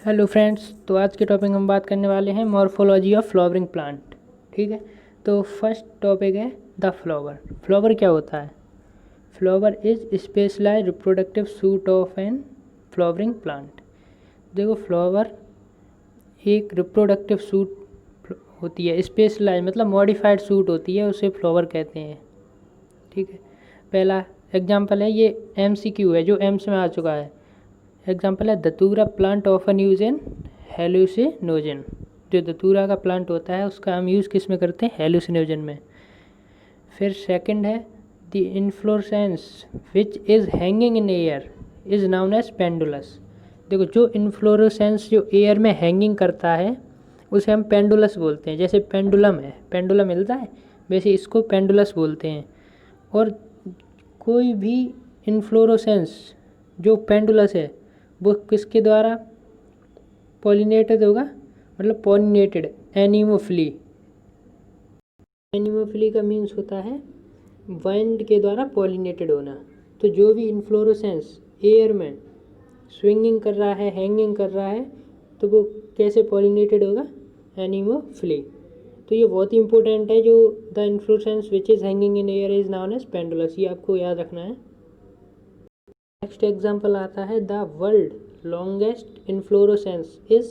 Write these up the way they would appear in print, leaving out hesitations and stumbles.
Hello friends, तो आज के टॉपिक हम बात करने वाले हैं मॉर्फोलॉजी ऑफ फ्लावरिंग प्लांट। ठीक है, तो फर्स्ट टॉपिक है द फ्लावर। फ्लावर क्या होता है? Flower is specialised reproductive shoot of an flowering plant. देखो, फ्लावर एक रिप्रोडक्टिव सूट होती है, स्पेशलाइज मतलब मॉडिफाइड सूट होती है, उसे फ्लावर कहते हैं। ठीक है, पहला एग्जाम्पल है, ये MCQ है जो एम्स में आ चुका है। एग्जाम्पल है धतूरा प्लांट ऑफन यूज इन हेलुसिनोजन। जो धतूरा का प्लांट होता है उसका हम यूज़ किस में करते हैं? हेलुसिनोजन में। फिर सेकंड है the inflorescence which is hanging in air is known as pendulous. देखो, जो इन्फ्लोरेसेंस जो एयर में हैंगिंग करता है उसे हम पेंडुलस बोलते हैं। जैसे पेंडुलम है, पेंडुलम मिलता है, वैसे इसको पेंडुलस बोलते हैं। और कोई भी इन्फ्लोरेसेंस जो पेंडुलस है वो किसके द्वारा पॉलिनेटेड होगा? मतलब पॉलिनेटेड एनिमोफिली। एनिमोफिली का मीन्स होता है वाइंड के द्वारा पॉलिनेटेड होना। तो जो भी इन्फ्लोरेसेंस एयर में स्विंगिंग कर रहा है, हैंगिंग कर रहा है, तो वो कैसे पॉलिनेटेड होगा? एनिमोफिली। तो ये बहुत ही इंपॉर्टेंट है। जो the inflorescence which is hanging in air is known as pendulous, ये आपको याद रखना है। नेक्स्ट एग्जाम्पल आता है the world longest inflorescence is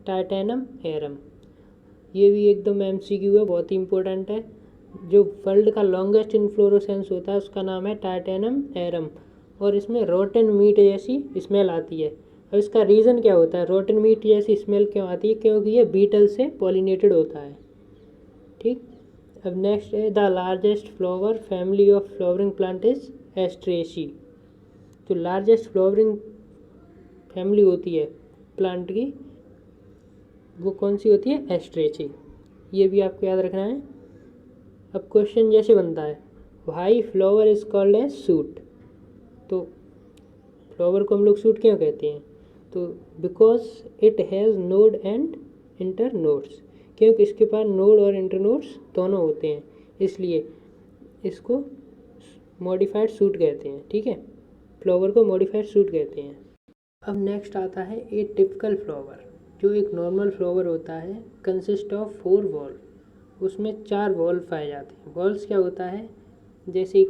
titanum arum. ये भी एकदम MCQ है, बहुत ही इंपॉर्टेंट है। जो वर्ल्ड का लॉन्गेस्ट इन्फ्लोरेसेंस होता है उसका नाम है टाइटेनम एरम, और इसमें रोटन मीट जैसी स्मेल आती है। अब इसका रीज़न क्या होता है रोटन मीट जैसी स्मेल क्यों आती है? क्योंकि ये बीटल से पॉलिनेटेड होता है। ठीक, अब नेक्स्ट है the largest flower family of flowering plant is Asteraceae. जो लार्जेस्ट फ्लावरिंग फैमिली होती है प्लांट की वो कौन सी होती है? एस्ट्रेसी। ये भी आपको याद रखना है। अब क्वेश्चन जैसे बनता है why flower is called as shoot. तो फ्लावर को हम लोग सूट क्यों कहते हैं? तो because it has node and inter nodes. क्योंकि इसके पास नोड और इंटर नोड्स दोनों होते हैं, इसलिए इसको मॉडिफाइड सूट कहते हैं। ठीक है, फ्लावर को मॉडिफाइड सूट कहते हैं। अब नेक्स्ट आता है ए टिपिकल फ्लावर। जो एक नॉर्मल फ्लावर होता है कंसिस्ट ऑफ 4 वॉल्व। उसमें 4 वॉल्व पाए जाते हैं। वॉल्व्स क्या होता है? जैसे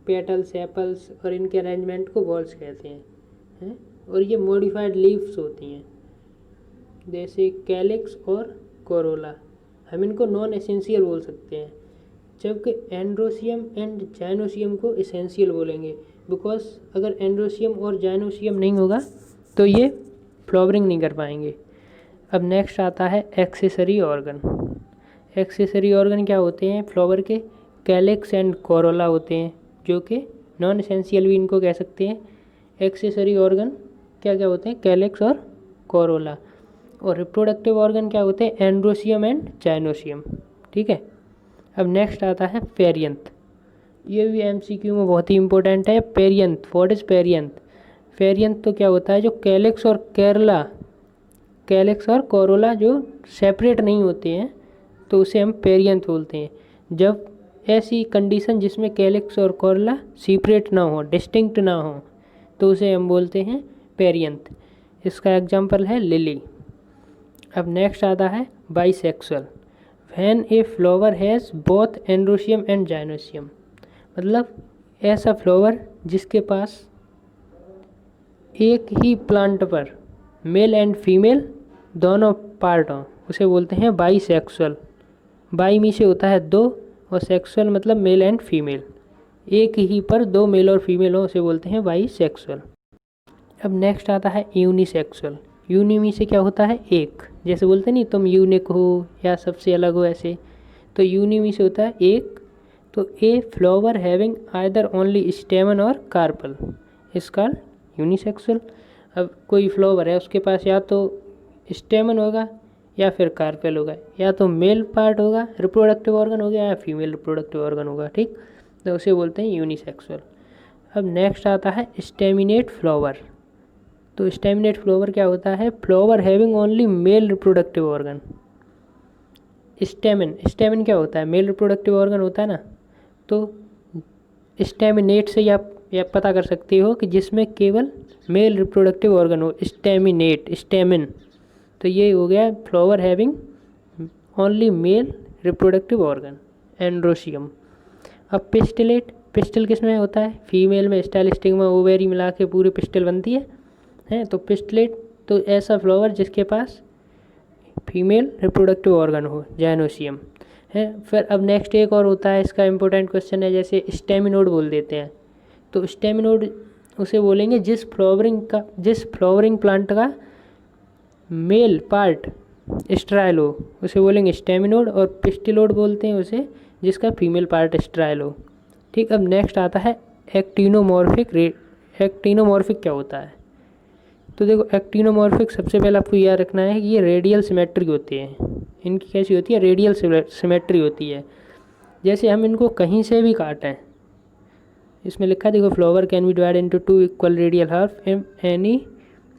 पेटल्स, सेपल्स और इनके अरेंजमेंट को वॉल्व्स कहते हैं। और ये मॉडिफाइड लीव्स होती हैं, जैसे कैलिक्स और कोरोला। हम इनको नॉन एसेंशियल बोल सकते हैं, जबकि एंड्रोसियम एंड जाइनोसियम को एसेंशियल बोलेंगे। बिकॉज अगर एंड्रोसियम और जाइनोसियम नहीं होगा तो ये फ्लावरिंग नहीं कर पाएंगे। अब नेक्स्ट आता है एक्सेसरी ऑर्गन। एक्सेसरी ऑर्गन क्या होते हैं? फ्लावर के कैलिक्स एंड कोरोला होते हैं, जो कि नॉन एसेंशियल भी इनको कह सकते हैं। एक्सेसरी ऑर्गन क्या क्या होते हैं? कैलिक्स और कोरोला। और रिप्रोडक्टिव ऑर्गन क्या होते हैं? Androecium and gynoecium. ठीक है, अब नेक्स्ट आता है पेरियंथ। ये भी MCQ में बहुत ही इंपॉर्टेंट है। Perianth, what is perianth? Perianth तो क्या होता है? जो कैलिक्स और कैलिक्स और कोरोला जो सेपरेट नहीं होते हैं तो उसे हम पेरियंथ बोलते हैं। जब ऐसी कंडीशन जिसमें कैलिक्स और कोरोला सेपरेट ना हो, डिस्टिंक्ट ना हो, तो उसे हम बोलते हैं पेरियंथ। इसका एग्जाम्पल है लिली। अब नेक्स्ट आता है bisexual. When a flower has both androecium and gynoecium. मतलब ऐसा फ्लावर जिसके पास एक ही प्लांट पर मेल एंड फीमेल दोनों पार्ट हों, उसे बोलते हैं बाइसेक्सुअल। बाई मी से होता है 2 और सेक्सुअल मतलब मेल एंड फीमेल। एक ही पर 2 मेल और फीमेल हो उसे बोलते हैं बाइसेक्सुअल। अब नेक्स्ट आता है यूनिसेक्सुअल। यूनिमी से क्या होता है? एक। जैसे बोलते नहीं तुम यूनिक हो या सबसे अलग हो, ऐसे। तो यूनिमी से होता है एक। तो a flower having either only स्टेमन और कार्पल इज कॉल्ड यूनिसेक्सुअल। अब कोई फ्लावर है उसके पास या तो स्टेमन होगा या फिर कार्पेल होगा, या तो मेल पार्ट होगा रिप्रोडक्टिव ऑर्गन हो गया या फीमेल रिप्रोडक्टिव ऑर्गन होगा। ठीक, तो उसे बोलते हैं यूनिसेक्सुअल। अब नेक्स्ट आता है स्टेमिनेट फ्लावर। तो स्टेमिनेट फ्लावर क्या होता है? Flower having only male reproductive organ. Stamen क्या होता है? मेल रिप्रोडक्टिव ऑर्गन होता है ना। तो स्टेमिनेट से ही आप या पता कर सकते हो कि जिसमें केवल मेल रिप्रोडक्टिव ऑर्गन हो, स्टेमिन। तो ये हो गया flower having only male reproductive organ, androecium. अब पिस्टल किस में होता है? फीमेल में स्टाइल, स्टिग्मा, ओवेरी मिला के पूरी पिस्टल बनती है। तो पिस्टलेट तो ऐसा फ्लावर जिसके पास फीमेल रिप्रोडक्टिव ऑर्गन हो, जाइनोसियम है। फिर अब नेक्स्ट एक और होता है, इसका इंपॉर्टेंट क्वेश्चन है, जैसे स्टेमिनोड बोल देते हैं। तो स्टेमिनोड उसे बोलेंगे जिस फ्लावरिंग प्लांट का मेल पार्ट स्ट्राइल हो, उसे बोलेंगे स्टेमिनोड। और पिस्टिलोड बोलते हैं उसे जिसका फीमेल पार्ट स्ट्राइल हो। ठीक, अब नेक्स्ट आता है एक्टिनोमॉर्फिक। एक्टिनोमॉर्फिक क्या होता है? तो देखो, एक्टिनोमॉर्फिक सबसे पहले आपको याद रखना है कि ये रेडियल सिमेट्री होते हैं। इनकी कैसी होती है? रेडियल सिमेट्री होती है। जैसे हम इनको कहीं से भी काटें, इसमें लिखा है देखो, flower can be divide into 2 equal radial half any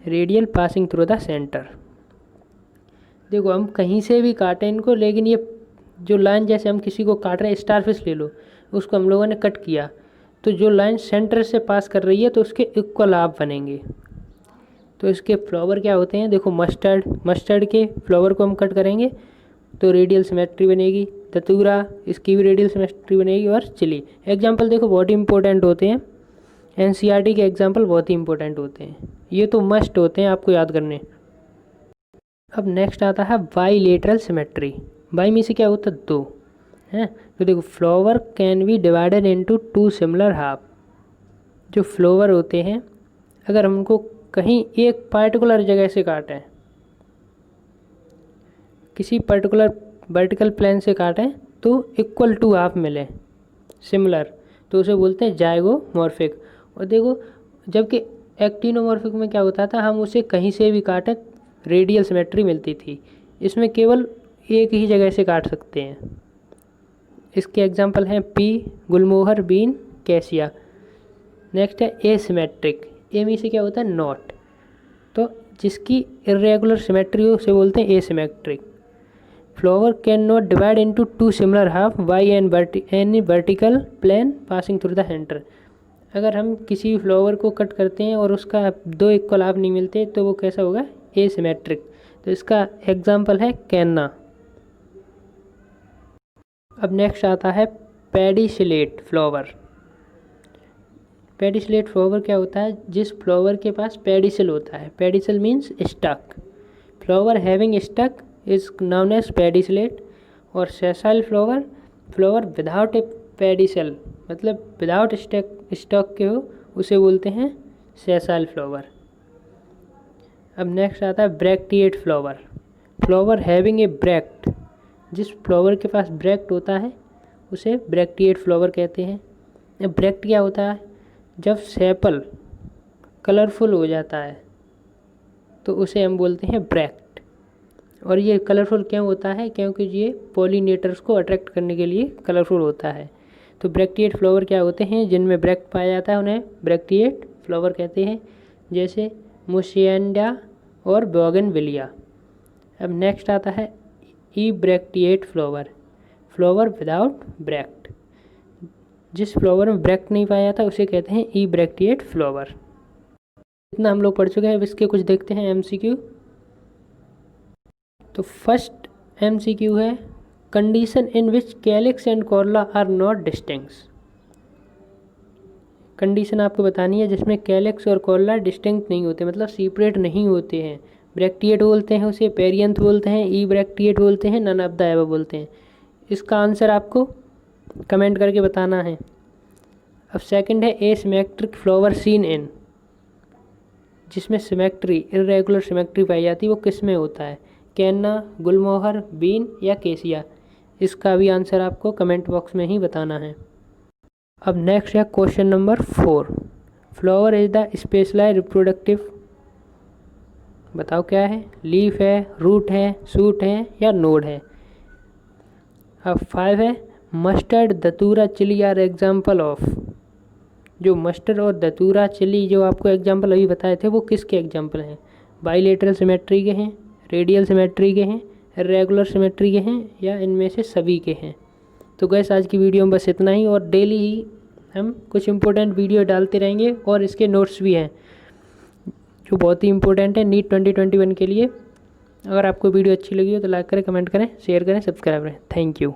radial passing through the centre. देखो, हम कहीं से भी काटें इनको, लेकिन ये जो लाइन, जैसे हम किसी को काट रहे हैं, स्टारफिश ले लो, उसको हम लोगों ने कट किया, तो जो लाइन सेंटर से पास कर रही है तो उसके इक्वल हाफ बनेंगे। तो इसके फ्लावर क्या होते हैं? देखो, मस्टर्ड के फ्लावर को हम कट करेंगे तो रेडियल सिमेट्री बनेगी। धतूरा, इसकी भी रेडियल सिमेट्री बनेगी। और चिली, एग्जाम्पल देखो बहुत ही इंपॉर्टेंट होते हैं, एनसीईआरटी के एग्जाम्पल बहुत ही इंपॉर्टेंट होते हैं, ये तो मस्ट होते हैं आपको याद करने। अब नेक्स्ट आता है बाईलेटरल सिमेट्री। बाई में से क्या होता है? 2 है। तो देखो, flower can be divided into 2 similar half. जो फ्लावर होते हैं, अगर हमको कहीं एक पार्टिकुलर जगह से काटें, किसी पर्टिकुलर वर्टिकल प्लेन से काटें, तो इक्वल टू हाफ मिले, सिमिलर, तो उसे बोलते हैं जाइगोमॉर्फिक। और देखो, जबकि एक्टिनोमॉर्फिक में क्या होता था, हम उसे कहीं से भी काटें रेडियल सिमेट्री मिलती थी। इसमें केवल एक ही जगह से काट सकते हैं। इसके एग्जांपल हैं pea, gulmohar, bean, cassia. Next है एसिमेट्रिक। ए में से क्या होता है? नॉट। तो जिसकी इरेगुलर सिमेट्री हो उसे बोलते हैं asymmetric. Flower can not divide into 2 similar half by any vertical plane passing through the centre. अगर हम किसी फ्लावर को कट करते हैं और उसका 2 इक्वल हाफ नहीं मिलते, तो वो कैसा होगा? एसिमेट्रिक। तो इसका एग्जांपल है कैन्ना। अब नेक्स्ट आता है पेडिसिलेट फ्लावर। पेडिसिलेट फ्लावर क्या होता है? जिस फ्लावर के पास पेडिसल होता है, pedicel means stalk, flower having stalk is known as pedicellate. और sessile flower without a pedicel, मतलब विदाउट स्टक के हो, उसे बोलते हैं सेसाइल फ्लावर। अब नेक्स्ट आता है bracteate flower having a bract. जिस फ्लावर के पास ब्रैक्ट होता है उसे ब्रैक्टिएट फ्लावर कहते हैं। ब्रैक्ट क्या होता है? जब सेपल कलरफुल हो जाता है तो उसे हम बोलते हैं ब्रैक्ट। और ये कलरफुल क्यों होता है? क्योंकि ये पॉलिनेटर्स को अट्रैक्ट करने के लिए कलरफुल होता है। तो ब्रैक्टिएट फ्लावर क्या होते हैं? जिनमें ब्रैक्ट पाया जाता है उन्हें ब्रैक्टिएट फ्लावर कहते हैं, जैसे मुशिएंडा और बोगनविलिया। अब नेक्स्ट आता है ई ब्रैक्टिएट फ्लावर विदाउट ब्रैक्ट। जिस फ्लावर में ब्रैक्ट नहीं पाया जाता उसे कहते हैं ई ब्रैक्टिएट फ्लावर। इतना हम लोग पढ़ चुके हैं। अब इसके कुछ देखते हैं एमसीक्यू। तो फर्स्ट एमसीक्यू है, condition in which calyx and corolla are not distinct. Condition आपको बतानी है जिसमें कैलिक्स और कॉर्ला डिस्टिंक्ट नहीं होते, मतलब सेपरेट नहीं होते हैं। ब्रैक्टिएट बोलते हैं उसे, पेरियंथ बोलते हैं, ई ब्रैक्टिएट बोलते हैं, नन ऑफ द एबव बोलते हैं। इसका आंसर आपको कमेंट करके बताना है। अब सेकंड है एसिमेट्रिक फ्लावर सीन इन, जिसमें सिमेट्री, इरेगुलर सिमेट्री पाई जाती है, वो किस में होता है? कैन्ना, गुलमोहर, बीन या केसिया। इसका भी आंसर आपको कमेंट बॉक्स में ही बताना है। अब नेक्स्ट है question number 4, flower is the specialised reproductive. बताओ क्या है? लीफ है, रूट है, शूट है या नोड है। अब 5 है, मस्टर्ड, धतूरा, चिली आर एग्जाम्पल ऑफ। जो मस्टर्ड और धतूरा, चिली जो आपको एग्जाम्पल अभी बताए थे, वो किसके एग्जाम्पल हैं? बाईलेटरल सिमेट्री के हैं, रेडियल सिमेट्री के हैं, रेगुलर सिमेट्री के हैं, या इनमें से सभी के हैं। तो गैस आज की वीडियो में बस इतना ही। और डेली ही हम कुछ इम्पोर्टेंट वीडियो डालते रहेंगे और इसके नोट्स भी हैं जो बहुत ही इंपॉर्टेंट है नीट 2021 के लिए। अगर आपको वीडियो अच्छी लगी हो तो लाइक करें, कमेंट करें, शेयर करें, सब्सक्राइब करें। Thank you.